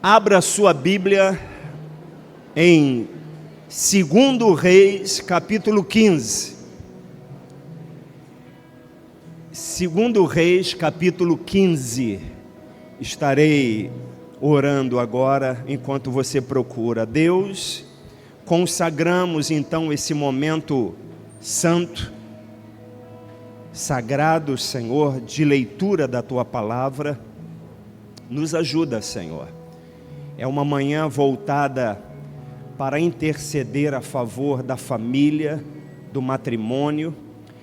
Abra sua Bíblia em 2 Reis, capítulo 15. 2 Reis, capítulo 15. Estarei orando agora enquanto você procura. Deus, consagramos então esse momento santo, sagrado, Senhor, de leitura da Tua Palavra. Nos ajuda, Senhor. É uma manhã voltada para interceder a favor da família, do matrimônio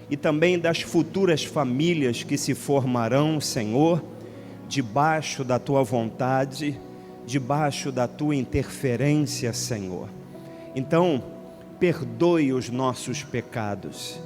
e também das futuras famílias que se formarão, Senhor, debaixo da Tua vontade, debaixo da Tua interferência, Senhor. Então, perdoe os nossos pecados,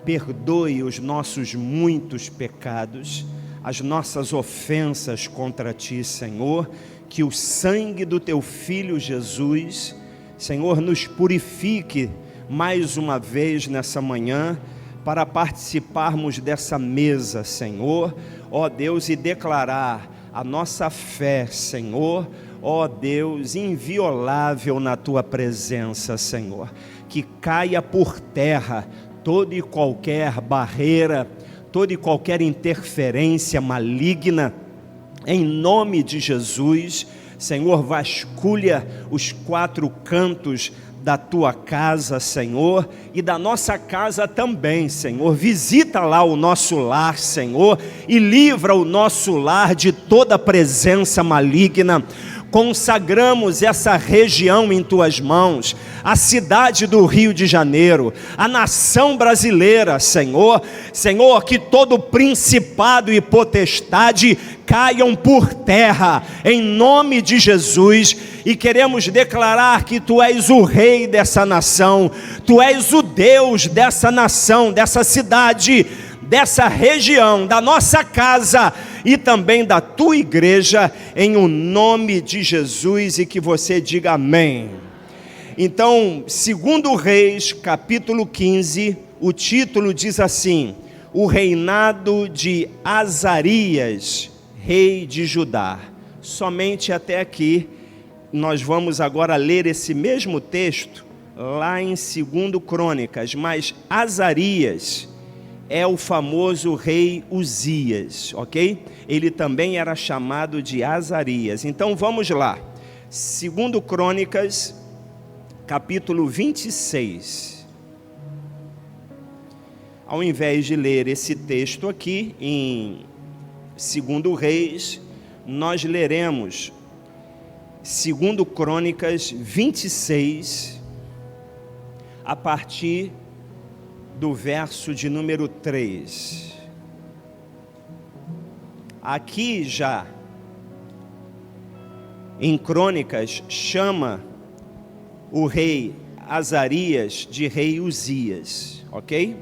perdoe os nossos muitos pecados, as nossas ofensas contra Ti, Senhor, que o sangue do Teu Filho Jesus, Senhor, nos purifique mais uma vez nessa manhã, para participarmos dessa mesa, Senhor, ó Deus, e declarar a nossa fé, Senhor, ó Deus, inviolável na Tua presença, Senhor, que caia por terra toda e qualquer barreira, toda e qualquer interferência maligna, em nome de Jesus. Senhor, vasculha os quatro cantos da Tua casa, Senhor, e da nossa casa também, Senhor. Visita lá o nosso lar, Senhor, e livra o nosso lar de toda presença maligna. Consagramos essa região em Tuas mãos, a cidade do Rio de Janeiro, a nação brasileira, Senhor. Senhor, que todo principado e potestade caiam por terra, em nome de Jesus, e queremos declarar que Tu és o Rei dessa nação, Tu és o Deus dessa nação, dessa cidade, dessa região, da nossa casa e também da Tua igreja, em o nome de Jesus, e que você diga amém. Então, 2 Reis, capítulo 15, o título diz assim: o reinado de Azarias, rei de Judá. Somente até aqui. Nós vamos agora ler esse mesmo texto lá em 2 Crônicas, mas Azarias é o famoso rei Uzias, ok? Ele também era chamado de Azarias. Então vamos lá, 2 Crônicas, capítulo 26. Ao invés de ler esse texto aqui em 2 Reis, nós leremos 2 Crônicas 26, a partir do verso de número 3. Aqui já, em Crônicas, chama o rei Azarias de rei Uzias, ok?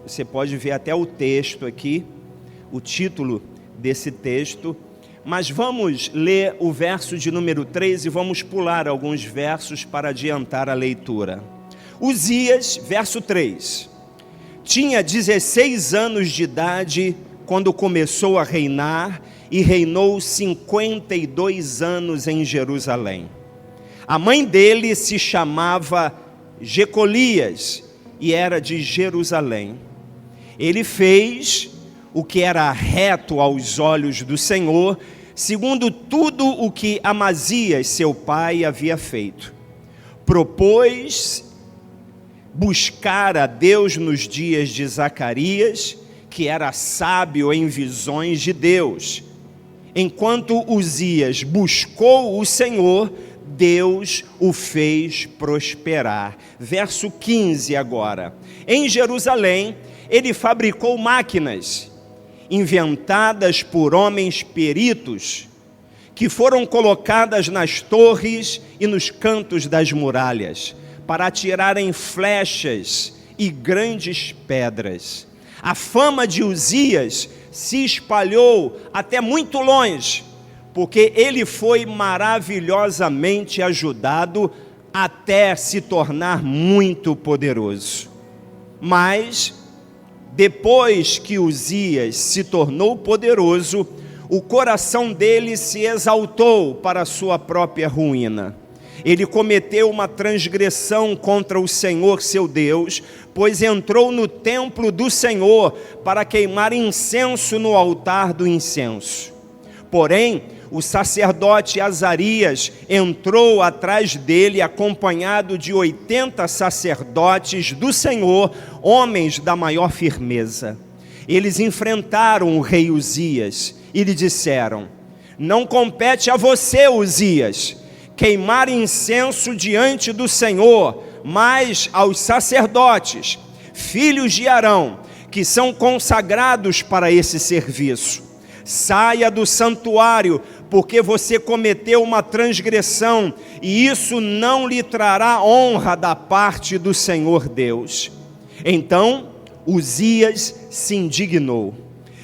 Você pode ver até o texto aqui, o título desse texto. Mas vamos ler o verso de número 3 e vamos pular alguns versos para adiantar a leitura. Uzias, verso 3. Tinha 16 anos de idade quando começou a reinar e reinou 52 anos em Jerusalém. A mãe dele se chamava Jecolias e era de Jerusalém. Ele fez o que era reto aos olhos do Senhor, segundo tudo o que Amazias, seu pai, havia feito. Propôs buscar a Deus nos dias de Zacarias, que era sábio em visões de Deus. Enquanto Uzias buscou o Senhor, Deus o fez prosperar. Verso 15 agora. Em Jerusalém, ele fabricou máquinas inventadas por homens peritos, que foram colocadas nas torres e nos cantos das muralhas, para atirarem flechas e grandes pedras. A fama de Uzias se espalhou até muito longe, porque ele foi maravilhosamente ajudado até se tornar muito poderoso. Mas depois que Uzias se tornou poderoso, o coração dele se exaltou para a sua própria ruína. Ele cometeu uma transgressão contra o Senhor seu Deus, pois entrou no templo do Senhor para queimar incenso no altar do incenso. Porém, o sacerdote Azarias entrou atrás dele, acompanhado de 80 sacerdotes do Senhor, homens da maior firmeza. Eles enfrentaram o rei Uzias e lhe disseram: não compete a você, Uzias, queimar incenso diante do Senhor, mas aos sacerdotes, filhos de Arão, que são consagrados para esse serviço. Saia do santuário, porque você cometeu uma transgressão, e isso não lhe trará honra da parte do Senhor Deus. Então Uzias se indignou.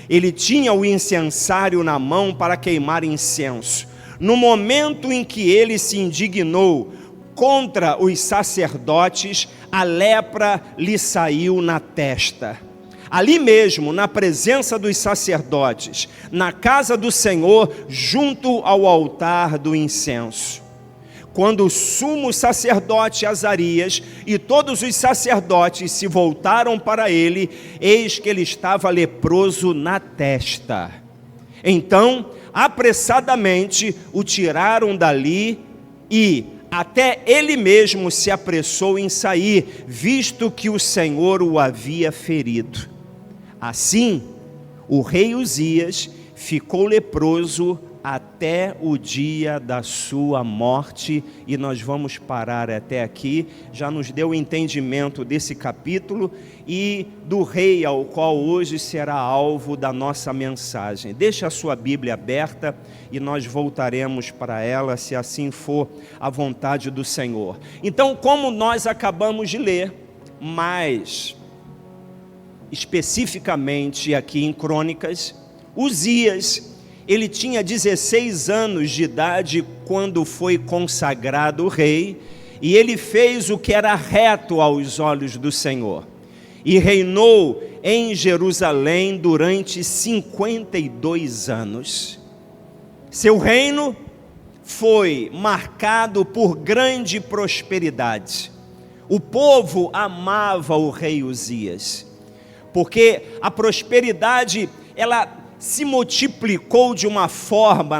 Ele tinha o incensário na mão para queimar incenso. No momento em que ele se indignou contra os sacerdotes, a lepra lhe saiu na testa. Ali mesmo, na presença dos sacerdotes, na casa do Senhor, junto ao altar do incenso. Quando o sumo sacerdote Azarias e todos os sacerdotes se voltaram para ele, eis que ele estava leproso na testa. Então, apressadamente, o tiraram dali e até ele mesmo se apressou em sair, visto que o Senhor o havia ferido. Assim, o rei Uzias ficou leproso até o dia da sua morte, e nós vamos parar até aqui. Já nos deu o entendimento desse capítulo e do rei ao qual hoje será alvo da nossa mensagem. Deixa a sua Bíblia aberta e nós voltaremos para ela, se assim for a vontade do Senhor. Então, como nós acabamos de ler, mas especificamente aqui em Crônicas, Uzias, ele tinha 16 anos de idade quando foi consagrado rei, e ele fez o que era reto aos olhos do Senhor, e reinou em Jerusalém durante 52 anos. Seu reino foi marcado por grande prosperidade. O povo amava o rei Uzias, porque a prosperidade, ela se multiplicou de uma forma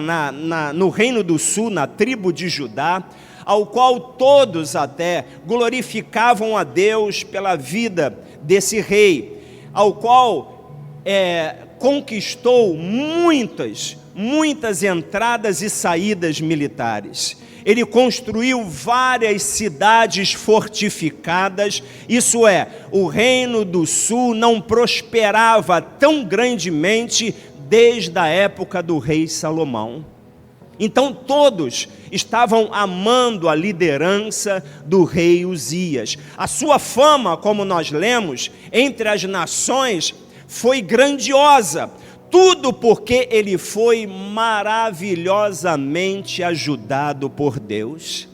no Reino do Sul, na tribo de Judá, ao qual todos até glorificavam a Deus pela vida desse rei, ao qual conquistou muitas entradas e saídas militares. Ele construiu várias cidades fortificadas, isso é, o Reino do Sul não prosperava tão grandemente desde a época do rei Salomão. Então todos estavam amando a liderança do rei Uzias. A sua fama, como nós lemos, entre as nações foi grandiosa. Tudo porque ele foi maravilhosamente ajudado por Deus.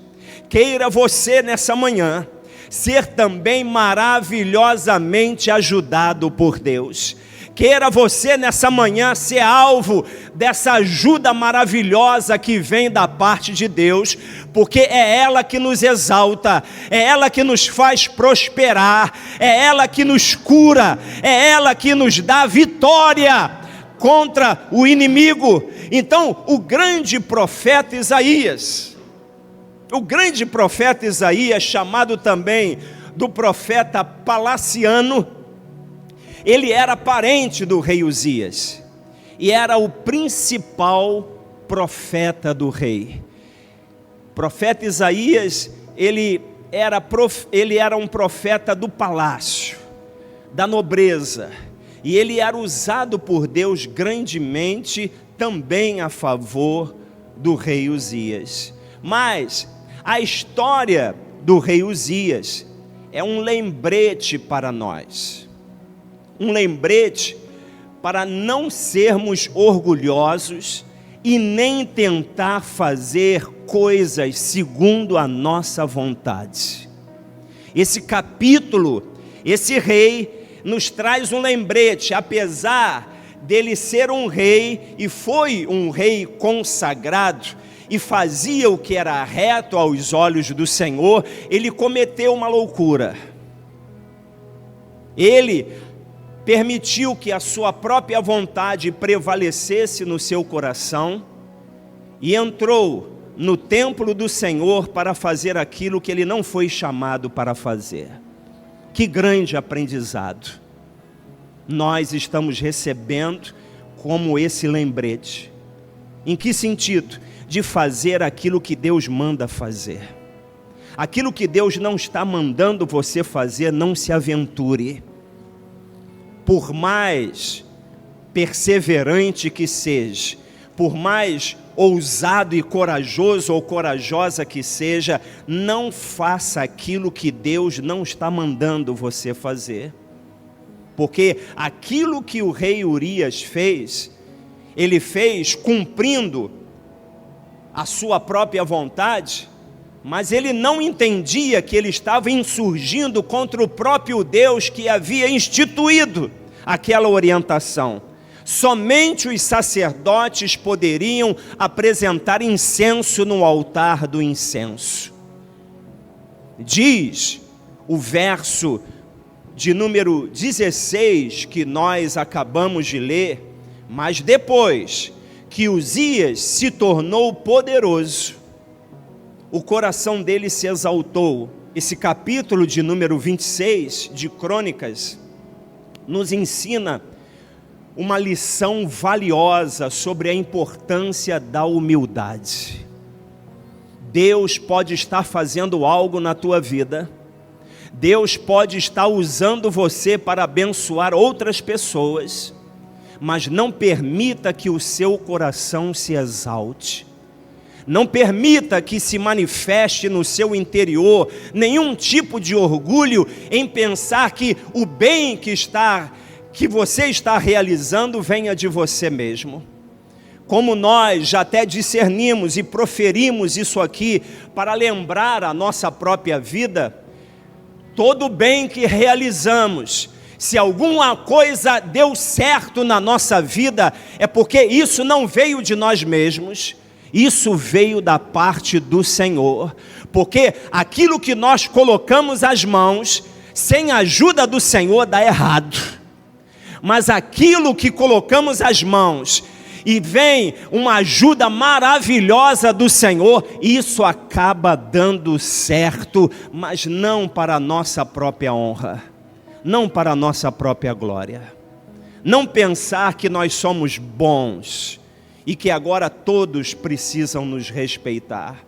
Queira você nessa manhã ser também maravilhosamente ajudado por Deus. Queira você nessa manhã ser alvo dessa ajuda maravilhosa que vem da parte de Deus, porque é ela que nos exalta, é ela que nos faz prosperar, é ela que nos cura, é ela que nos dá vitória contra o inimigo. Então, o grande profeta Isaías, chamado também do profeta Palaciano, ele era parente do rei Uzias e era o principal profeta do rei. O profeta Isaías, ele era um profeta do palácio, da nobreza, e ele era usado por Deus grandemente também a favor do rei Uzias. Mas a história do rei Uzias é um lembrete para nós. Um lembrete para não sermos orgulhosos e nem tentar fazer coisas segundo a nossa vontade. Esse capítulo, esse rei nos traz um lembrete, apesar dele ser um rei, e foi um rei consagrado, e fazia o que era reto aos olhos do Senhor, ele cometeu uma loucura. Ele permitiu que a sua própria vontade prevalecesse no seu coração, e entrou no templo do Senhor para fazer aquilo que ele não foi chamado para fazer. Que grande aprendizado nós estamos recebendo como esse lembrete. Em que sentido? De fazer aquilo que Deus manda fazer. Aquilo que Deus não está mandando você fazer, não se aventure. Por mais perseverante que seja, por mais ousado e corajoso ou corajosa que seja, não faça aquilo que Deus não está mandando você fazer. Porque aquilo que o rei Urias fez, ele fez cumprindo a sua própria vontade, mas ele não entendia que ele estava insurgindo contra o próprio Deus que havia instituído aquela orientação. Somente os sacerdotes poderiam apresentar incenso no altar do incenso. Diz o verso de número 16 que nós acabamos de ler: mas depois que Uzias se tornou poderoso, o coração dele se exaltou. Esse capítulo de número 26 de Crônicas nos ensina uma lição valiosa sobre a importância da humildade. Deus pode estar fazendo algo na tua vida, Deus pode estar usando você para abençoar outras pessoas, mas não permita que o seu coração se exalte. Não permita que se manifeste no seu interior nenhum tipo de orgulho em pensar que o bem que você está realizando venha de você mesmo. Como nós já até discernimos e proferimos isso aqui para lembrar a nossa própria vida, todo bem que realizamos, se alguma coisa deu certo na nossa vida, é porque isso não veio de nós mesmos, isso veio da parte do Senhor. Porque aquilo que nós colocamos as mãos, sem a ajuda do Senhor, dá errado. Mas aquilo que colocamos as mãos e vem uma ajuda maravilhosa do Senhor, isso acaba dando certo, mas não para a nossa própria honra, não para a nossa própria glória. Não pensar que nós somos bons e que agora todos precisam nos respeitar.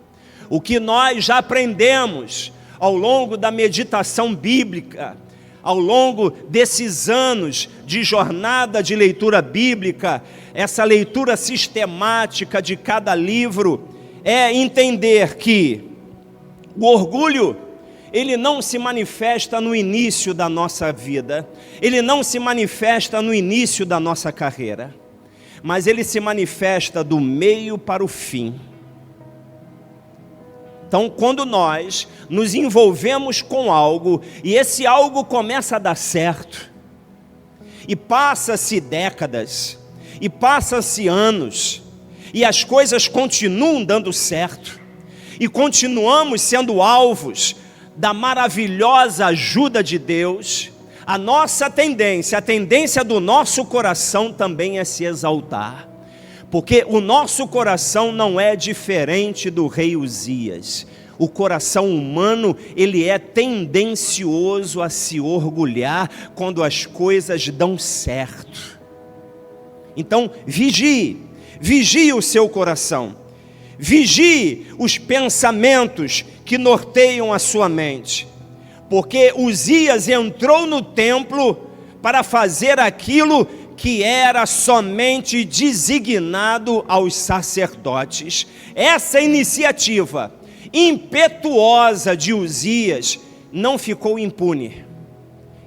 O que nós já aprendemos ao longo da meditação bíblica, ao longo desses anos de jornada de leitura bíblica, essa leitura sistemática de cada livro, é entender que o orgulho, ele não se manifesta no início da nossa vida, ele não se manifesta no início da nossa carreira, mas ele se manifesta do meio para o fim. Então, quando nós nos envolvemos com algo, e esse algo começa a dar certo, e passa-se décadas, e passa-se anos, e as coisas continuam dando certo, e continuamos sendo alvos da maravilhosa ajuda de Deus, a nossa tendência, a tendência do nosso coração também é se exaltar. Porque o nosso coração não é diferente do rei Uzias. O coração humano, ele é tendencioso a se orgulhar quando as coisas dão certo. Então, vigie o seu coração. Vigie os pensamentos que norteiam a sua mente. Porque Uzias entrou no templo para fazer aquilo que era somente designado aos sacerdotes. Essa iniciativa impetuosa de Uzias não ficou impune.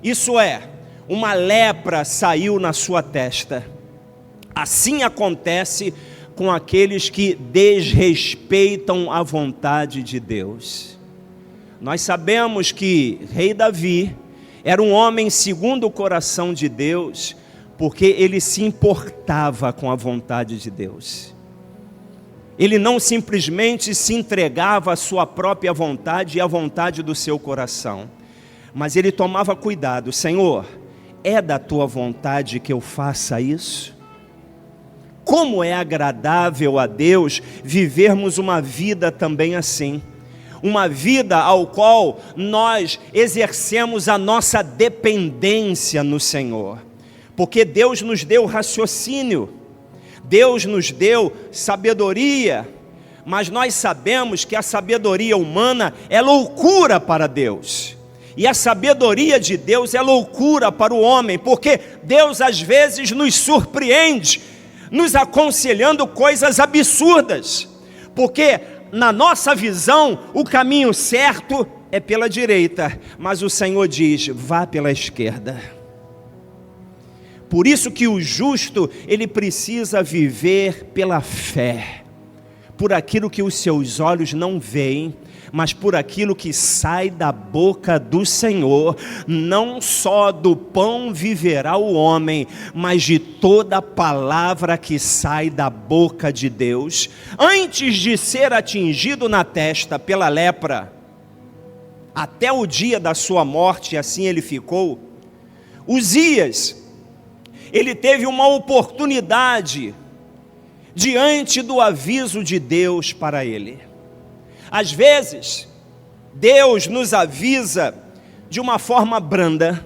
Isso é, uma lepra saiu na sua testa. Assim acontece com aqueles que desrespeitam a vontade de Deus. Nós sabemos que rei Davi era um homem segundo o coração de Deus, Porque ele se importava com a vontade de Deus. Ele não simplesmente se entregava à sua própria vontade e à vontade do seu coração, mas ele tomava cuidado. Senhor, é da tua vontade que eu faça isso? Como é agradável a Deus vivermos uma vida também assim. Uma vida ao qual nós exercemos a nossa dependência no Senhor. Porque Deus nos deu raciocínio, Deus nos deu sabedoria, mas nós sabemos que a sabedoria humana é loucura para Deus. E a sabedoria de Deus é loucura para o homem, porque Deus às vezes nos surpreende, nos aconselhando coisas absurdas, porque na nossa visão o caminho certo é pela direita, mas o Senhor diz, vá pela esquerda. Por isso que o justo, ele precisa viver pela fé, por aquilo que os seus olhos não veem, mas por aquilo que sai da boca do Senhor. Não só do pão viverá o homem, mas de toda palavra que sai da boca de Deus. Antes de ser atingido na testa pela lepra, até o dia da sua morte, assim ele ficou, Uzias, ele teve uma oportunidade diante do aviso de Deus para ele. Às vezes, Deus nos avisa de uma forma branda.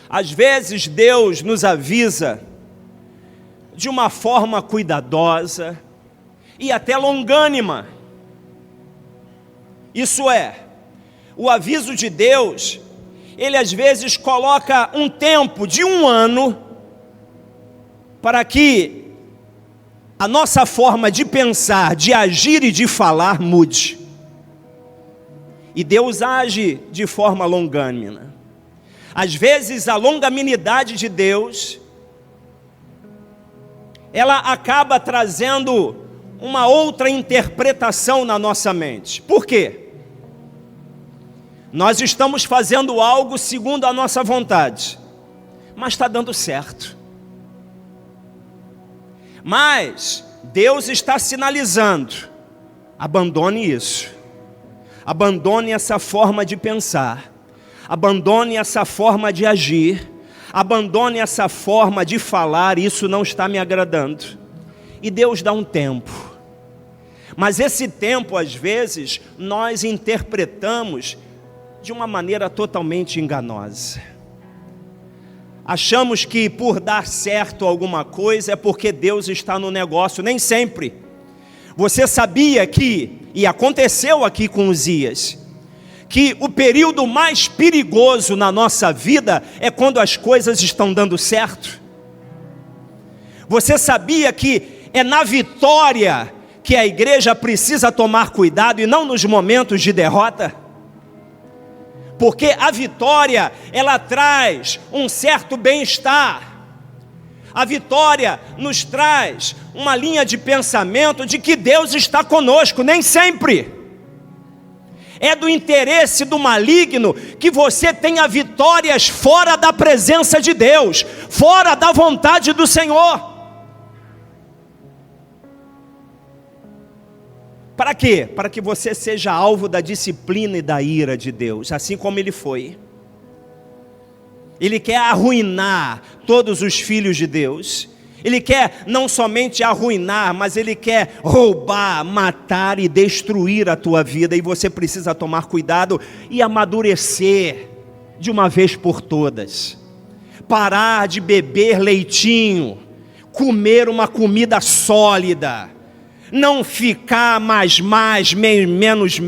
Às vezes, Deus nos avisa de uma forma cuidadosa e até longânima. Isso é, o aviso de Deus, ele às vezes coloca um tempo de 1 ano para que a nossa forma de pensar, de agir e de falar mude. E Deus age de forma longânima. Às vezes a longanimidade de Deus, ela acaba trazendo uma outra interpretação na nossa mente. Por quê? Nós estamos fazendo algo segundo a nossa vontade, mas está dando certo. Mas Deus está sinalizando, abandone isso, abandone essa forma de pensar, abandone essa forma de agir, abandone essa forma de falar, isso não está me agradando. E Deus dá um tempo, mas esse tempo às vezes nós interpretamos de uma maneira totalmente enganosa. Achamos que por dar certo alguma coisa é porque Deus está no negócio. Nem sempre. Você sabia que, e aconteceu aqui com Uzias, que o período mais perigoso na nossa vida é quando as coisas estão dando certo? Você sabia que é na vitória que a igreja precisa tomar cuidado e não nos momentos de derrota? Porque a vitória, ela traz um certo bem-estar. A vitória nos traz uma linha de pensamento de que Deus está conosco, nem sempre. É do interesse do maligno que você tenha vitórias fora da presença de Deus, fora da vontade do Senhor. Para quê? Para que você seja alvo da disciplina e da ira de Deus, assim como ele foi. Ele quer arruinar todos os filhos de Deus. Ele quer não somente arruinar, mas ele quer roubar, matar e destruir a tua vida. E você precisa tomar cuidado e amadurecer de uma vez por todas. Parar de beber leitinho, comer uma comida sólida. Não ficar mais, menos,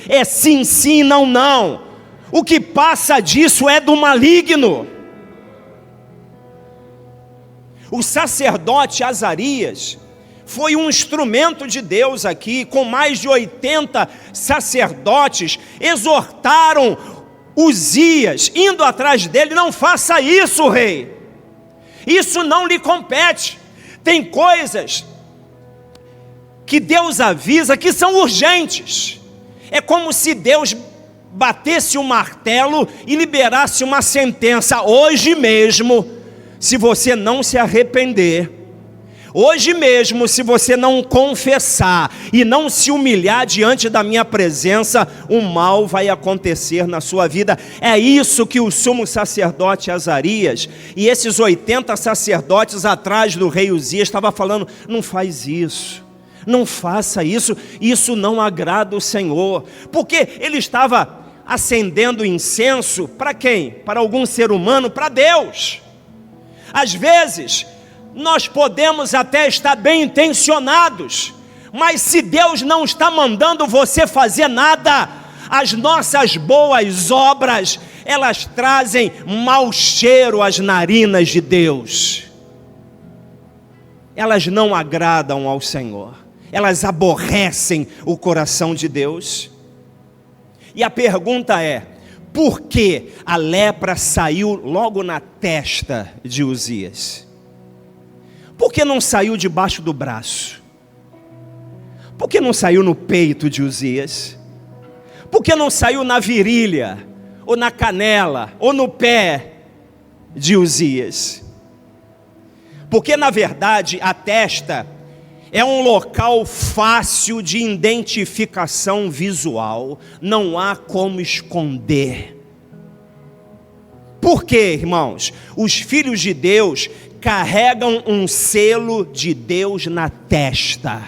é sim, não. O que passa disso é do maligno. O sacerdote Azarias foi um instrumento de Deus aqui, com mais de 80 sacerdotes, exortaram Uzias, indo atrás dele, não faça isso, rei. Isso não lhe compete. Tem coisas que Deus avisa que são urgentes. É como se Deus batesse um martelo e liberasse uma sentença. Hoje mesmo se você não se arrepender, hoje mesmo, se você não confessar e não se humilhar diante da minha presença, o mal vai acontecer na sua vida. É isso que o sumo sacerdote Azarias e esses 80 sacerdotes atrás do rei Uzias estavam falando: não faz isso, não faça isso, isso não agrada o Senhor. Porque ele estava acendendo incenso para quem? Para algum ser humano? Para Deus. Às vezes nós podemos até estar bem intencionados, mas se Deus não está mandando você fazer nada, as nossas boas obras, elas trazem mau cheiro às narinas de Deus. Elas não agradam ao Senhor, elas aborrecem o coração de Deus. E a pergunta é: por que a lepra saiu logo na testa de Uzias? Por que não saiu debaixo do braço? Por que não saiu no peito de Uzias? Por que não saiu na virilha, ou na canela, ou no pé de Uzias? Porque na verdade a testa é um local fácil de identificação visual, não há como esconder. Por quê, irmãos? Os filhos de Deus carregam um selo de Deus na testa,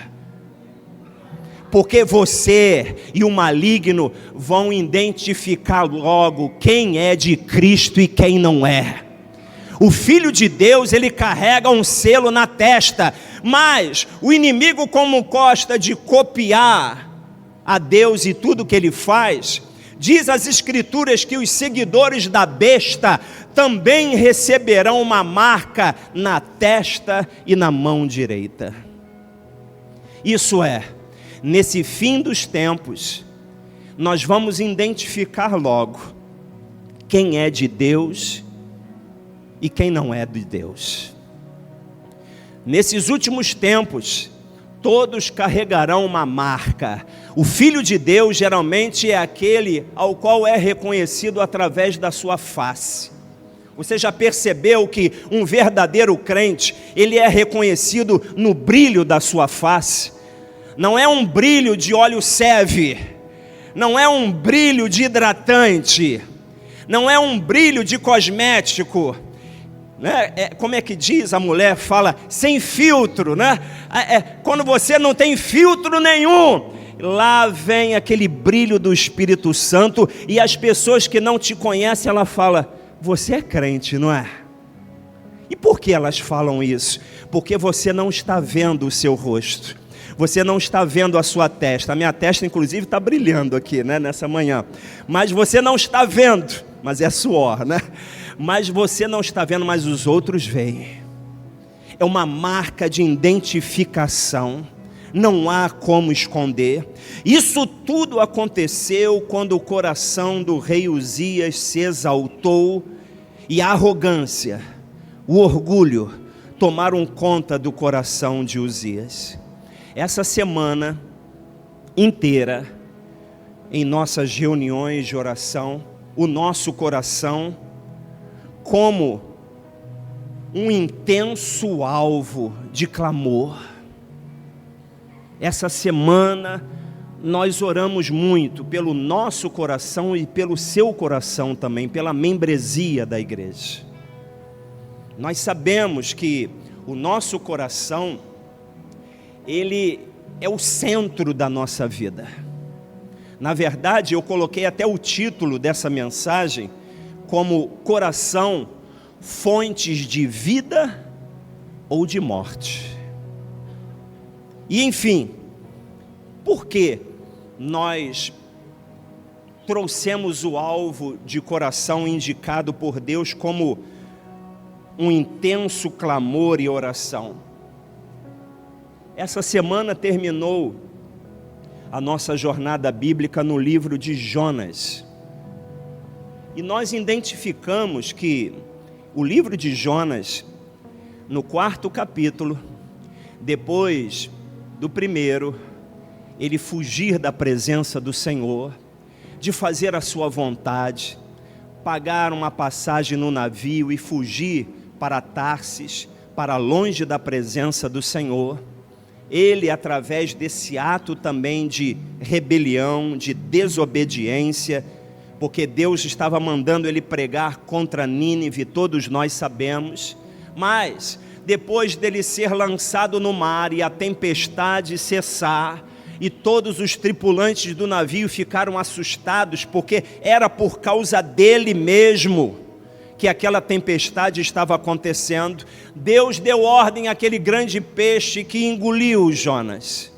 porque você e o maligno vão identificar logo quem é de Cristo e quem não é. O filho de Deus, ele carrega um selo na testa, mas o inimigo, como gosta de copiar a Deus e tudo que ele faz, diz as Escrituras que os seguidores da besta também receberão uma marca na testa e na mão direita. Isso é, nesse fim dos tempos, nós vamos identificar logo quem é de Deus e quem não é de Deus. Nesses últimos tempos, todos carregarão uma marca. O Filho de Deus geralmente é aquele ao qual é reconhecido através da sua face. Você já percebeu que um verdadeiro crente, ele é reconhecido no brilho da sua face? Não é um brilho de óleo Seve, não é um brilho de hidratante, não é um brilho de cosmético, né? Como é que diz a mulher? Fala sem filtro, né? Quando você não tem filtro nenhum, lá vem aquele brilho do Espírito Santo, e as pessoas que não te conhecem, ela fala: você é crente, não é? E por que elas falam isso? Porque você não está vendo o seu rosto, você não está vendo a sua testa. A minha testa inclusive está brilhando aqui, né, nessa manhã, mas você não está vendo, mas é suor, né? Mas você não está vendo, mas os outros veem. É uma marca de identificação, não há como esconder. Isso tudo aconteceu quando o coração do rei Uzias se exaltou e a arrogância, o orgulho tomaram conta do coração de Uzias. Essa semana inteira, em nossas reuniões de oração, o nosso coração como um intenso alvo de clamor. Essa semana nós oramos muito pelo nosso coração e pelo seu coração também, pela membresia da igreja. Nós sabemos que o nosso coração, ele é o centro da nossa vida. Na verdade, eu coloquei até o título dessa mensagem como coração, fontes de vida ou de morte. E enfim, por que nós trouxemos o alvo de coração indicado por Deus como um intenso clamor e oração? Essa semana terminou a nossa jornada bíblica no livro de Jonas. E nós identificamos que o livro de Jonas, no 4º capítulo, depois do 1º, ele fugir da presença do Senhor, de fazer a sua vontade, pagar uma passagem no navio e fugir para Tarsis, para longe da presença do Senhor. Ele, através desse ato também de rebelião, de desobediência, porque Deus estava mandando ele pregar contra Nínive, todos nós sabemos, mas depois dele ser lançado no mar e a tempestade cessar, e todos os tripulantes do navio ficaram assustados, porque era por causa dele mesmo que aquela tempestade estava acontecendo. Deus deu ordem àquele grande peixe que engoliu Jonas.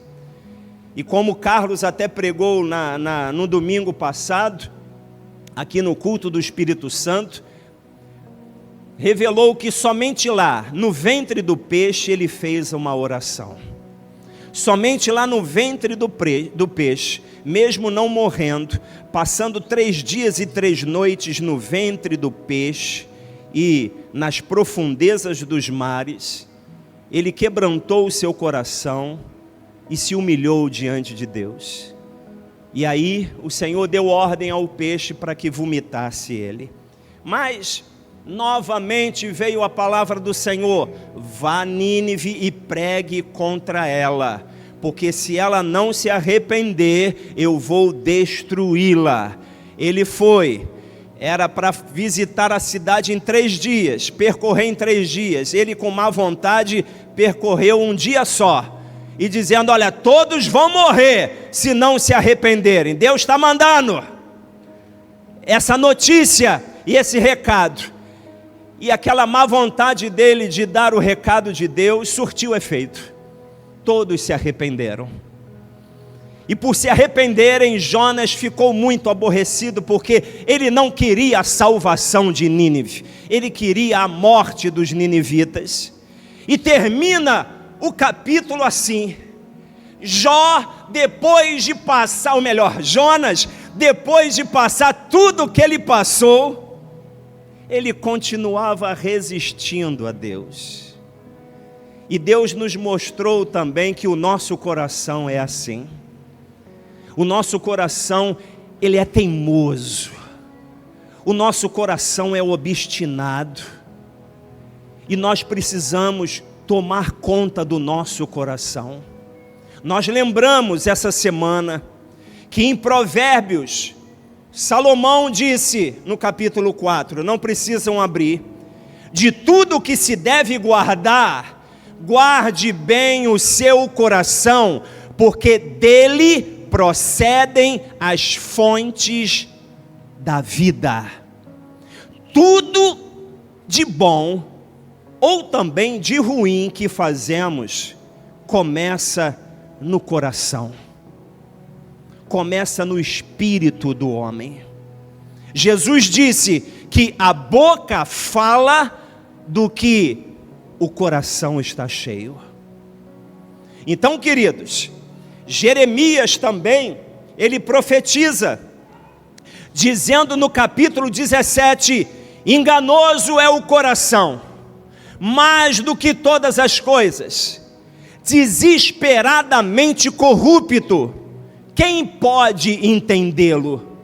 E como Carlos até pregou no domingo passado, aqui no culto do Espírito Santo, revelou que somente lá, no ventre do peixe, ele fez uma oração. Somente lá no ventre do peixe, mesmo não morrendo, passando 3 dias e 3 noites no ventre do peixe e nas profundezas dos mares, ele quebrantou o seu coração e se humilhou diante de Deus. E aí o Senhor deu ordem ao peixe para que vomitasse ele. Mas novamente veio a palavra do Senhor: vá a Nínive e pregue contra ela, porque se ela não se arrepender, eu vou destruí-la. Ele foi, era para visitar a cidade em 3 dias, percorrer em 3 dias. Ele, com má vontade, percorreu um dia só, e dizendo: olha, todos vão morrer se não se arrependerem. Deus está mandando essa notícia e esse recado. E aquela má vontade dele de dar o recado de Deus surtiu efeito. Todos se arrependeram. E por se arrependerem, Jonas ficou muito aborrecido, porque ele não queria a salvação de Nínive, ele queria a morte dos ninivitas. E termina o capítulo assim: Jonas, depois de passar tudo o que ele passou, ele continuava resistindo a Deus. E Deus nos mostrou também que o nosso coração é assim. O nosso coração, ele é teimoso. O nosso coração é obstinado. E nós precisamos tomar conta do nosso coração. Nós lembramos essa semana que em Provérbios, Salomão disse no capítulo 4, não precisam abrir: de tudo que se deve guardar, guarde bem o seu coração, porque dele procedem as fontes da vida. Tudo de bom ou também de ruim que fazemos começa no coração, começa no espírito do homem. Jesus disse que a boca fala do que o coração está cheio. Então, queridos, Jeremias também, ele profetiza, dizendo no capítulo 17: enganoso é o coração, mais do que todas as coisas, desesperadamente corrupto, quem pode entendê-lo?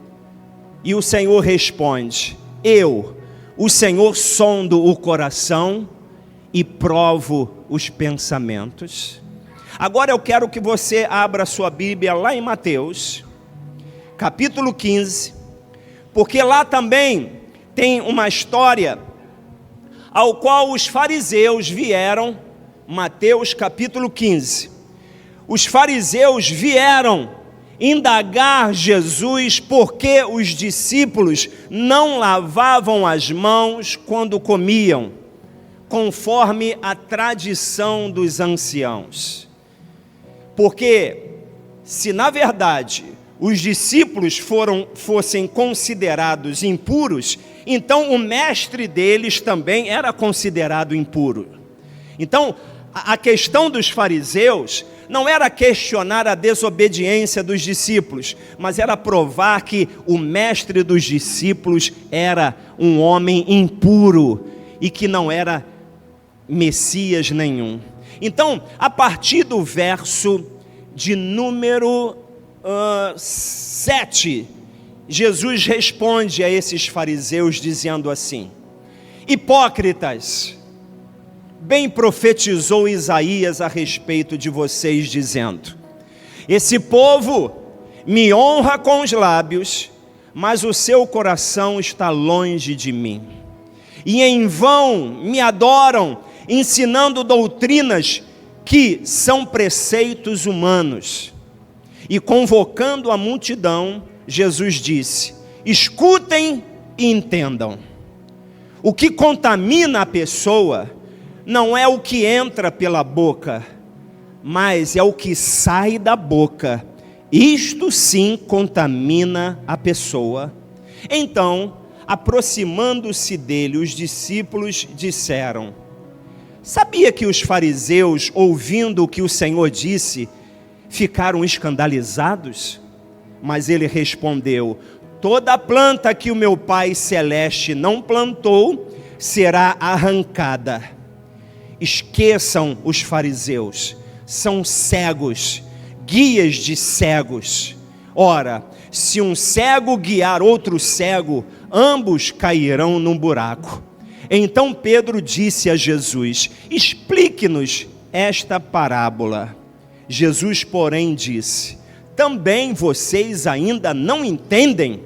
E o Senhor responde: eu, o Senhor, sondo o coração e provo os pensamentos. Agora eu quero que você abra sua Bíblia lá em Mateus, capítulo 15, porque lá também tem uma história ao qual os fariseus vieram. Mateus capítulo 15. Os fariseus vieram indagar Jesus porque os discípulos não lavavam as mãos quando comiam, conforme a tradição dos anciãos. Porque se na verdade os discípulos fossem considerados impuros, então o mestre deles também era considerado impuro. Então a questão dos fariseus não era questionar a desobediência dos discípulos, mas era provar que o mestre dos discípulos era um homem impuro e que não era Messias nenhum. Então, a partir do verso de número 7, Jesus responde a esses fariseus dizendo assim: hipócritas, bem profetizou Isaías a respeito de vocês, dizendo: esse povo me honra com os lábios, mas o seu coração está longe de mim. E em vão me adoram, ensinando doutrinas que são preceitos humanos. E convocando a multidão, Jesus disse: escutem e entendam. O que contamina a pessoa não é o que entra pela boca, mas é o que sai da boca. Isto sim contamina a pessoa. Então, aproximando-se dele, os discípulos disseram: sabia que os fariseus, ouvindo o que o Senhor disse, ficaram escandalizados? Mas ele respondeu: toda planta que o meu Pai Celeste não plantou, será arrancada. Esqueçam os fariseus, são cegos, guias de cegos. Ora, se um cego guiar outro cego, ambos cairão num buraco. Então Pedro disse a Jesus: explique-nos esta parábola. Jesus, porém, disse: também vocês ainda não entendem?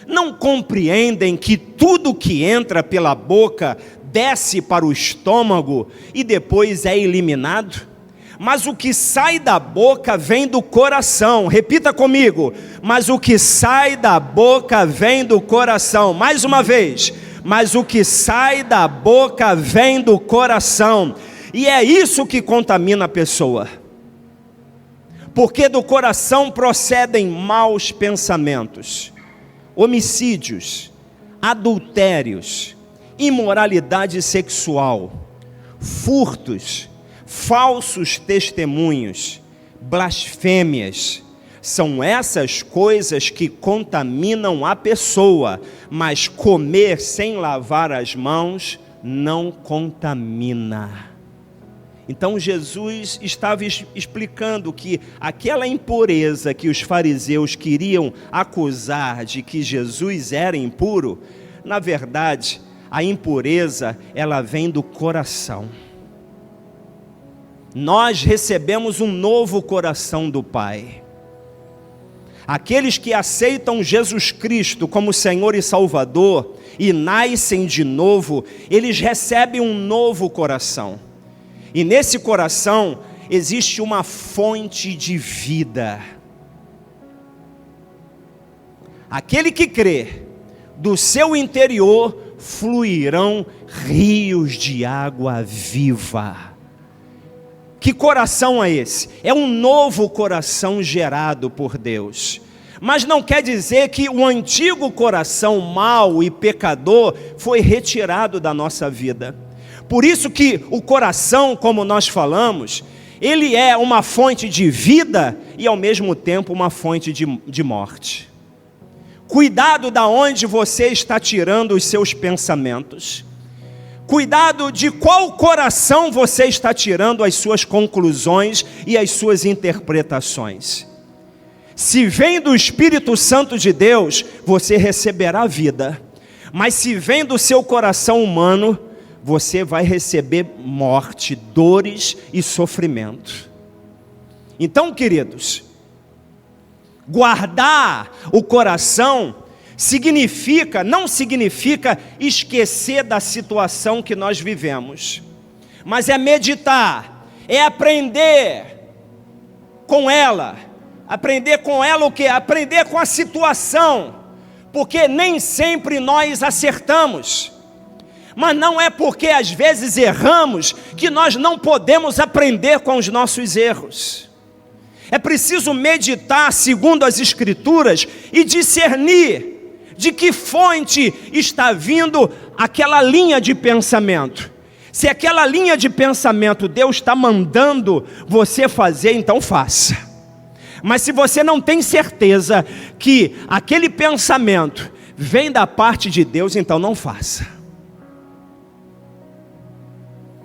Não compreendem que tudo que entra pela boca desce para o estômago e depois é eliminado? Mas o que sai da boca vem do coração. Repita comigo: mas o que sai da boca vem do coração. Mais uma vez: mas o que sai da boca vem do coração. E é isso que contamina a pessoa. Porque do coração procedem maus pensamentos, homicídios, adultérios, imoralidade sexual, furtos, falsos testemunhos, blasfêmias. São essas coisas que contaminam a pessoa, mas comer sem lavar as mãos não contamina. Então Jesus estava explicando que aquela impureza que os fariseus queriam acusar de que Jesus era impuro, na verdade, a impureza, ela vem do coração. Nós recebemos um novo coração do Pai. Aqueles que aceitam Jesus Cristo como Senhor e Salvador e nascem de novo, eles recebem um novo coração. E nesse coração existe uma fonte de vida. Aquele que crê, do seu interior fluirão rios de água viva. Que coração é esse? É um novo coração gerado por Deus. Mas não quer dizer que o antigo coração mau e pecador foi retirado da nossa vida. Por isso que o coração, como nós falamos, ele é uma fonte de vida e ao mesmo tempo uma fonte de morte. Cuidado da onde você está tirando os seus pensamentos. Cuidado de qual coração você está tirando as suas conclusões e as suas interpretações. Se vem do Espírito Santo de Deus, você receberá vida. Mas se vem do seu coração humano, você vai receber morte, dores e sofrimento. Então, queridos, guardar o coração não significa esquecer da situação que nós vivemos, mas é meditar, é aprender com ela. Aprender com ela o quê? Aprender com a situação, porque nem sempre nós acertamos. Mas não é porque às vezes erramos que nós não podemos aprender com os nossos erros. É preciso meditar segundo as Escrituras e discernir de que fonte está vindo aquela linha de pensamento. Se aquela linha de pensamento Deus está mandando você fazer, então faça. Mas se você não tem certeza que aquele pensamento vem da parte de Deus, então não faça.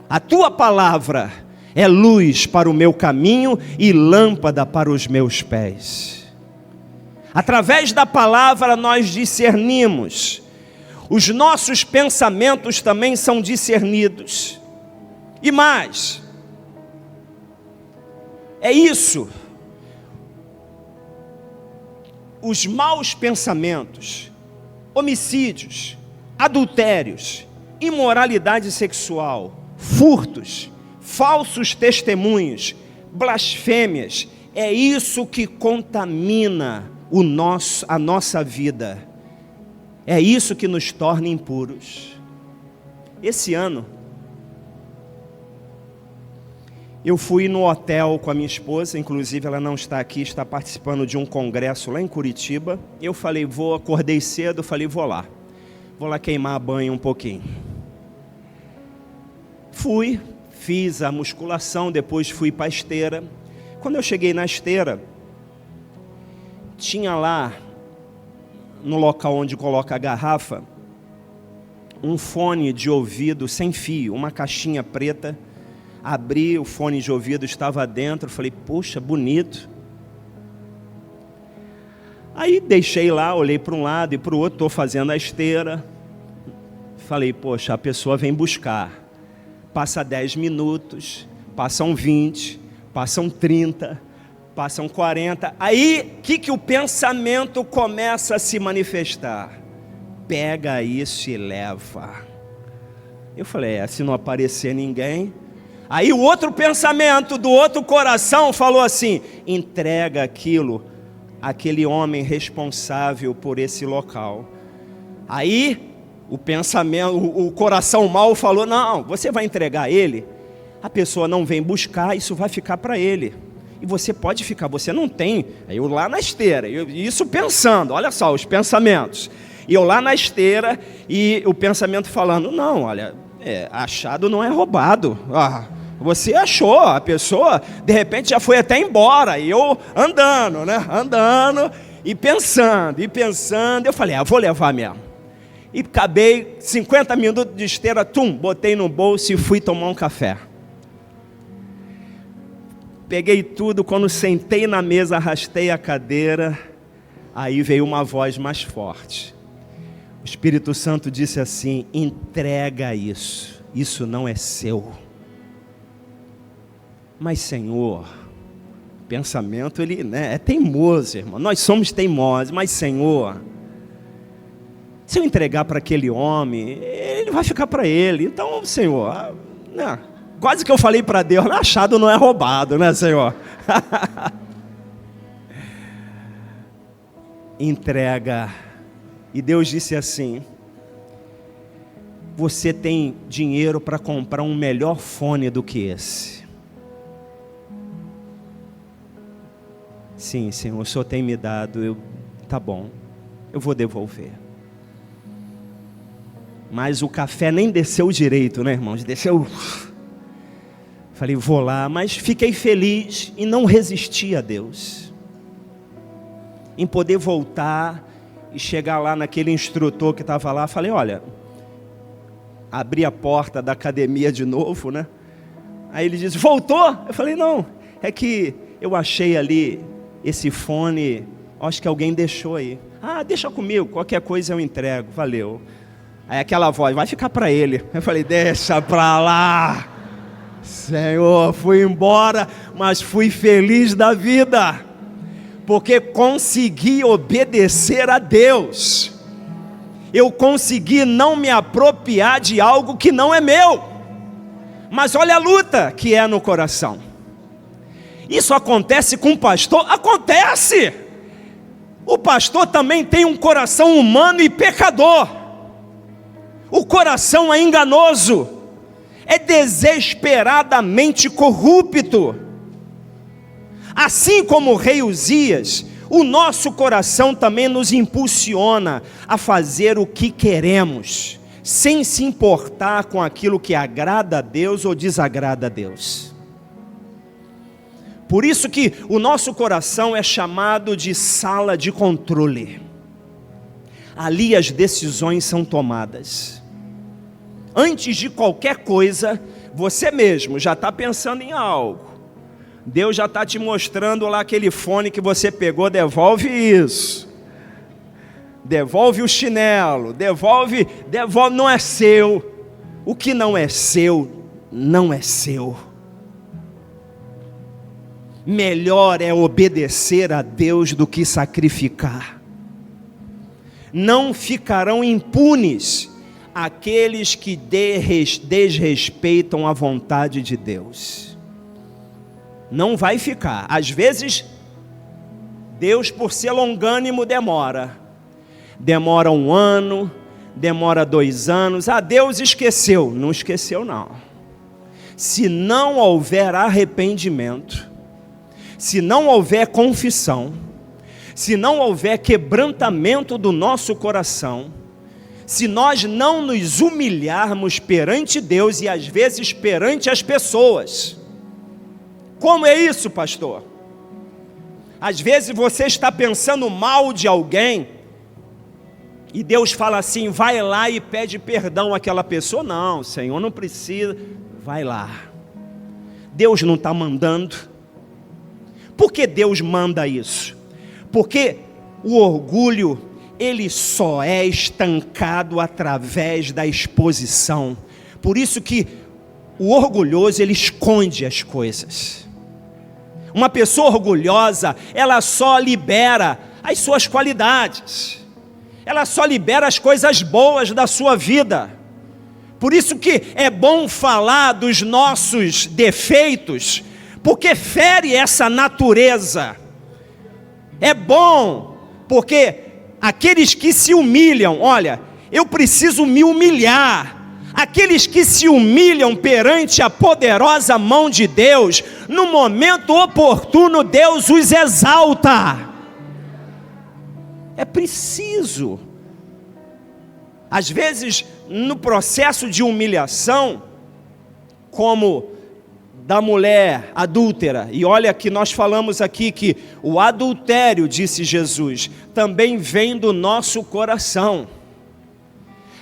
A tua palavra é luz para o meu caminho e lâmpada para os meus pés. Através da palavra nós discernimos. Os nossos pensamentos também são discernidos. E mais, é isso. Os maus pensamentos, homicídios, adultérios, imoralidade sexual, furtos, falsos testemunhos, blasfêmias, é isso que contamina a nossa vida. É isso que nos torna impuros. Esse ano, eu fui no hotel com a minha esposa, inclusive ela não está aqui, está participando de um congresso lá em Curitiba. Eu falei, acordei cedo, falei, vou lá queimar a banha um pouquinho. Fui, fiz a musculação, depois fui para a esteira. Quando eu cheguei na esteira, tinha lá, no local onde coloca a garrafa, um fone de ouvido sem fio, uma caixinha preta. Abri, o fone de ouvido estava dentro, falei, poxa, bonito. Aí deixei lá, olhei para um lado e para o outro, estou fazendo a esteira. Falei, poxa, a pessoa vem buscar. Passa 10 minutos, passam 20, passam 30, passam 40. Aí, o que o pensamento começa a se manifestar? Pega isso e leva. Eu falei, se não aparecer ninguém... Aí o outro pensamento do outro coração falou assim, entrega aquilo àquele homem responsável por esse local. Aí o pensamento, o coração mau falou, não, você vai entregar ele, a pessoa não vem buscar, isso vai ficar para ele. E você pode ficar, você não tem. Aí eu lá na esteira, isso pensando, olha só os pensamentos. E eu lá na esteira e o pensamento falando, não, olha, achado não é roubado. Você achou, a pessoa de repente já foi até embora. E eu andando, né? Andando e pensando. Eu falei, vou levar mesmo. E acabei 50 minutos de esteira, botei no bolso e fui tomar um café. Peguei tudo, quando sentei na mesa, arrastei a cadeira, aí veio uma voz mais forte. O Espírito Santo disse assim, entrega isso, isso não é seu. Mas Senhor, pensamento ele é teimoso, irmão, nós somos teimosos, mas Senhor, se eu entregar para aquele homem, ele vai ficar para ele, então Senhor, quase que eu falei para Deus, achado não é roubado, né Senhor? Entrega. E Deus disse assim, você tem dinheiro para comprar um melhor fone do que esse. Sim, Senhor, o Senhor tem me dado, tá bom, eu vou devolver. Mas o café nem desceu direito, né irmãos? Desceu. Falei, vou lá, mas fiquei feliz e não resisti a Deus. Em poder voltar e chegar lá naquele instrutor que estava lá, falei, olha, abri a porta da academia de novo, né? Aí ele disse, voltou? Eu falei, não, é que eu achei ali esse fone, acho que alguém deixou aí. Deixa comigo, qualquer coisa eu entrego, valeu. Aí aquela voz, vai ficar para ele. Eu falei, deixa para lá. Senhor, fui embora, mas fui feliz da vida, porque consegui obedecer a Deus. Eu consegui não me apropriar de algo que não é meu. Mas olha a luta que é no coração. Isso acontece com o pastor? Acontece! O pastor também tem um coração humano e pecador. O coração é enganoso, é desesperadamente corrupto. Assim como o rei Uzias, o nosso coração também nos impulsiona a fazer o que queremos, sem se importar com aquilo que agrada a Deus ou desagrada a Deus. Por isso que o nosso coração é chamado de sala de controle. Ali as decisões são tomadas. Antes de qualquer coisa, você mesmo já está pensando em algo. Deus já está te mostrando lá aquele fone que você pegou, devolve isso. Devolve o chinelo, devolve, não é seu. O que não é seu, não é seu. Melhor é obedecer a Deus do que sacrificar. Não ficarão impunes aqueles que desrespeitam a vontade de Deus. Não vai ficar. Às vezes, Deus, por ser longânimo, demora 1 ano, demora 2 anos. Deus esqueceu. Não esqueceu, não. Se não houver arrependimento, se não houver confissão, se não houver quebrantamento do nosso coração, se nós não nos humilharmos perante Deus e às vezes perante as pessoas. Como é isso, pastor? Às vezes você está pensando mal de alguém e Deus fala assim: vai lá e pede perdão àquela pessoa. Não, Senhor, não precisa. Vai lá. Deus não está mandando. Por que Deus manda isso? Porque o orgulho, ele só é estancado através da exposição. Por isso que o orgulhoso, ele esconde as coisas. Uma pessoa orgulhosa, ela só libera as suas qualidades. Ela só libera as coisas boas da sua vida. Por isso que é bom falar dos nossos defeitos, porque fere essa natureza. É bom, porque aqueles que se humilham, olha, eu preciso me humilhar. Aqueles que se humilham perante a poderosa mão de Deus, no momento oportuno Deus os exalta. É preciso. Às vezes, no processo de humilhação, como da mulher adúltera, e olha que nós falamos aqui que o adultério, disse Jesus, também vem do nosso coração.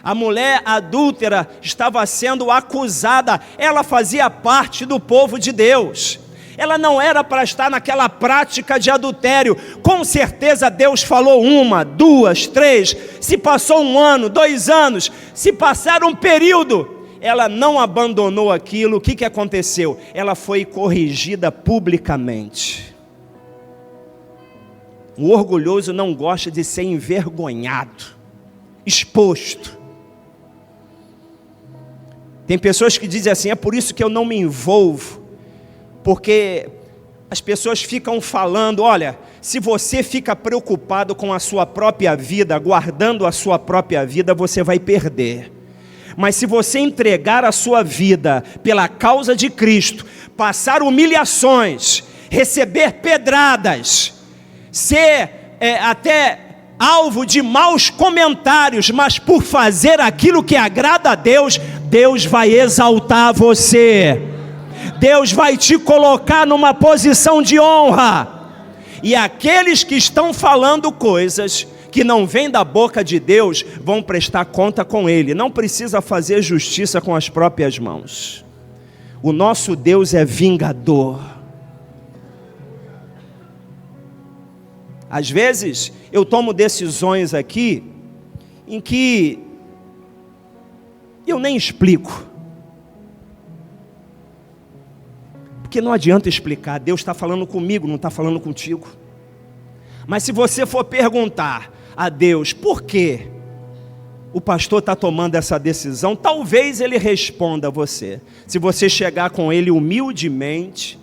A mulher adúltera estava sendo acusada, ela fazia parte do povo de Deus. Ela não era para estar naquela prática de adultério. Com certeza Deus falou 1, 2, 3, se passou 1 ano, 2 anos, se passar um período, ela não abandonou aquilo. O que aconteceu? Ela foi corrigida publicamente. O orgulhoso não gosta de ser envergonhado, exposto. Tem pessoas que dizem assim: é por isso que eu não me envolvo, porque as pessoas ficam falando, olha, se você fica preocupado com a sua própria vida, guardando a sua própria vida, você vai perder. Mas se você entregar a sua vida pela causa de Cristo, passar humilhações, receber pedradas, ser até alvo de maus comentários, mas por fazer aquilo que agrada a Deus, Deus vai exaltar você. Deus vai te colocar numa posição de honra. E aqueles que estão falando coisas que não vêm da boca de Deus, vão prestar conta com Ele. Não precisa fazer justiça com as próprias mãos. O nosso Deus é vingador. Às vezes, eu tomo decisões aqui, em que eu nem explico. Porque não adianta explicar, Deus está falando comigo, não está falando contigo. Mas se você for perguntar a Deus, por que o pastor está tomando essa decisão, talvez ele responda a você. Se você chegar com ele humildemente,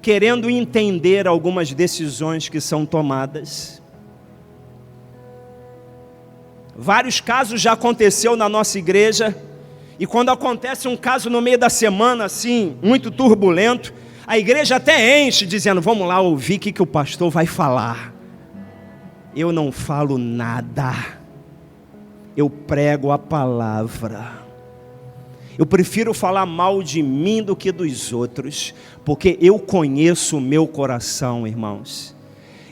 querendo entender algumas decisões que são tomadas. Vários casos já aconteceu na nossa igreja, e quando acontece um caso no meio da semana, assim, muito turbulento, a igreja até enche, dizendo, vamos lá ouvir o que o pastor vai falar. Eu não falo nada, eu prego a palavra. Eu prefiro falar mal de mim do que dos outros, porque eu conheço o meu coração, irmãos.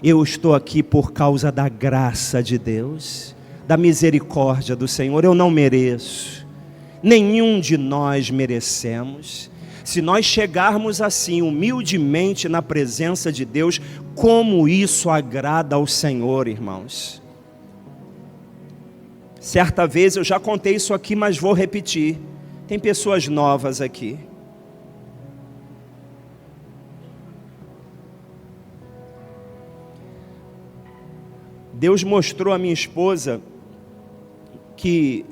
Eu estou aqui por causa da graça de Deus, da misericórdia do Senhor. Eu não mereço, nenhum de nós merecemos. Se nós chegarmos assim, humildemente na presença de Deus, como isso agrada ao Senhor, irmãos. Certa vez eu já contei isso aqui, mas vou repetir. Tem pessoas novas aqui. Deus mostrou à minha esposa que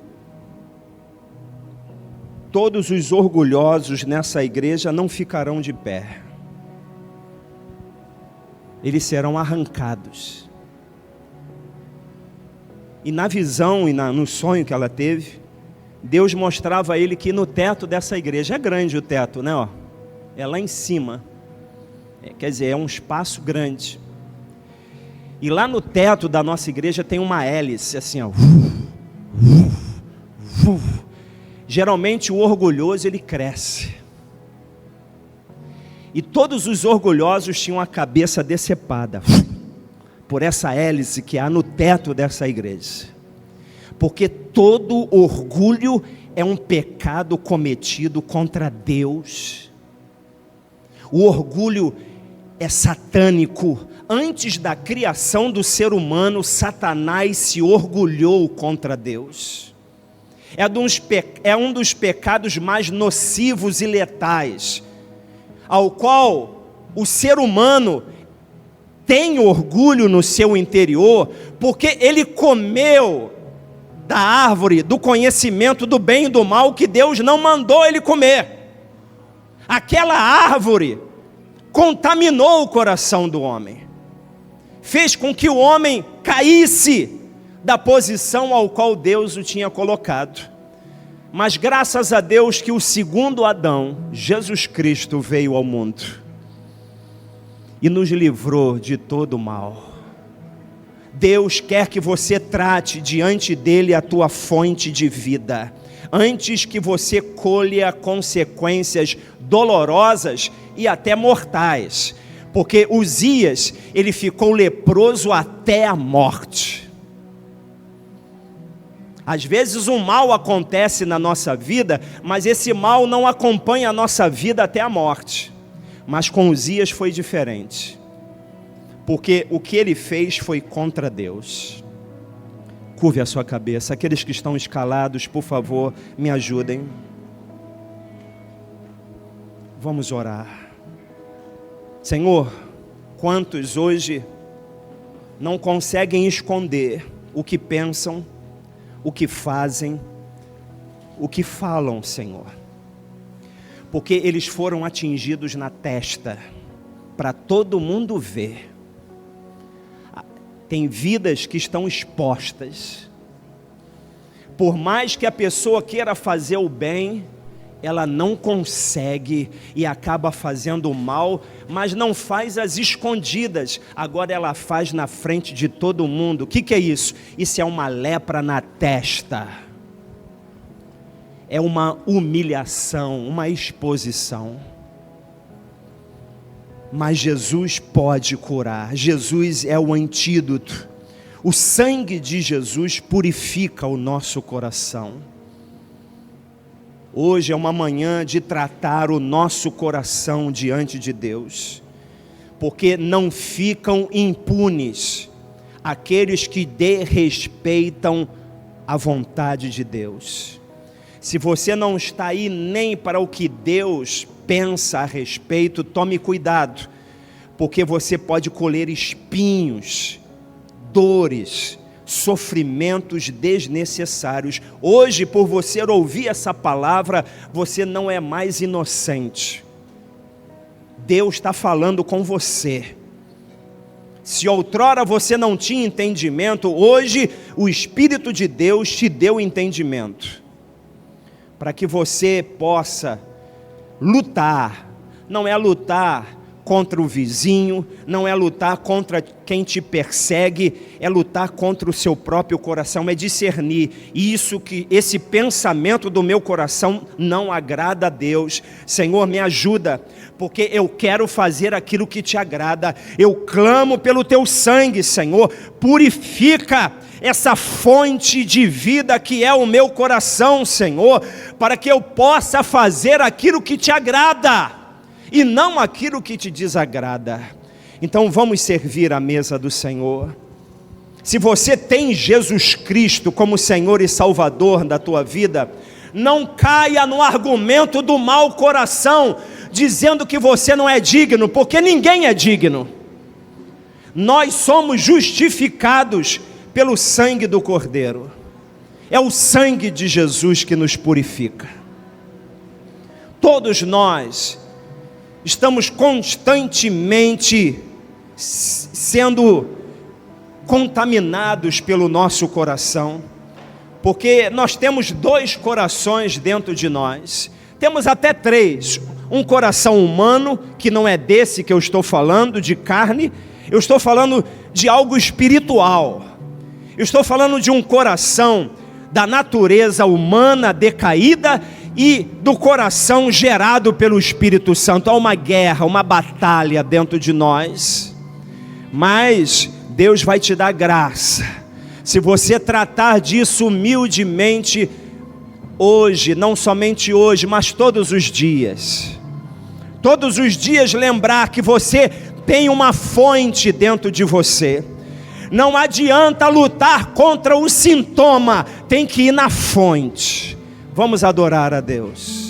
todos os orgulhosos nessa igreja não ficarão de pé. Eles serão arrancados. E na visão e no sonho que ela teve, Deus mostrava a ele que no teto dessa igreja, é grande o teto, né? Ó, é lá em cima. Quer dizer, é um espaço grande. E lá no teto da nossa igreja tem uma hélice, assim, ó. Geralmente o orgulhoso, ele cresce. E todos os orgulhosos tinham a cabeça decepada por essa hélice que há no teto dessa igreja. Porque todo orgulho é um pecado cometido contra Deus. O orgulho é satânico. Antes da criação do ser humano, Satanás se orgulhou contra Deus. É um dos pecados mais nocivos e letais, ao qual o ser humano tem orgulho no seu interior, porque ele comeu da árvore do conhecimento do bem e do mal que Deus não mandou ele comer. Aquela árvore contaminou o coração do homem, fez com que o homem caísse da posição ao qual Deus o tinha colocado. Mas graças a Deus que o segundo Adão, Jesus Cristo, veio ao mundo e nos livrou de todo o mal. Deus quer que você trate diante dele a tua fonte de vida, antes que você colha consequências dolorosas e até mortais. Porque Uzias, ele ficou leproso até a morte. Às vezes um mal acontece na nossa vida, mas esse mal não acompanha a nossa vida até a morte. Mas com Uzias foi diferente. Porque o que ele fez foi contra Deus. Curve a sua cabeça. Aqueles que estão escalados, por favor, me ajudem. Vamos orar. Senhor, quantos hoje não conseguem esconder o que pensam, o que fazem, o que falam, Senhor? Porque eles foram atingidos na testa, para todo mundo ver. Tem vidas que estão expostas. Por mais que a pessoa queira fazer o bem, ela não consegue e acaba fazendo o mal, mas não faz às escondidas, agora ela faz na frente de todo mundo. O que é isso? Isso é uma lepra na testa, é uma humilhação, uma exposição. Mas Jesus pode curar, Jesus é o antídoto. O sangue de Jesus purifica o nosso coração. Hoje é uma manhã de tratar o nosso coração diante de Deus, porque não ficam impunes aqueles que desrespeitam a vontade de Deus. Se você não está aí nem para o que Deus pensa a respeito, tome cuidado, porque você pode colher espinhos, dores, sofrimentos desnecessários. Hoje, por você ouvir essa palavra, você não é mais inocente. Deus está falando com você. Se outrora você não tinha entendimento, hoje o Espírito de Deus te deu entendimento, para que você possa lutar. Não é lutar contra o vizinho, não é lutar contra quem te persegue, é lutar contra o seu próprio coração, é discernir isso, que esse pensamento do meu coração não agrada a Deus. Senhor, me ajuda, porque eu quero fazer aquilo que te agrada. Eu clamo pelo teu sangue, Senhor, purifica essa fonte de vida que é o meu coração, Senhor, para que eu possa fazer aquilo que te agrada e não aquilo que te desagrada. Então vamos servir a mesa do Senhor. Se você tem Jesus Cristo como Senhor e Salvador da tua vida, Não caia no argumento do mau coração, dizendo que você não é digno, porque ninguém é digno. Nós somos justificados pelo sangue do Cordeiro. É o sangue de Jesus que nos purifica. Todos nós estamos constantemente sendo contaminados pelo nosso coração, porque nós temos 2 corações dentro de nós. Temos até 3. Um coração humano, que não é desse que eu estou falando, de carne. Eu estou falando de algo espiritual. Eu estou falando de um coração da natureza humana decaída e do coração gerado pelo Espírito Santo. Há uma guerra, uma batalha dentro de nós. Mas Deus vai te dar graça, se você tratar disso humildemente hoje, não somente hoje, mas todos os dias. Todos os dias lembrar que você tem uma fonte dentro de você. Não adianta lutar contra o sintoma, tem que ir na fonte. Vamos adorar a Deus.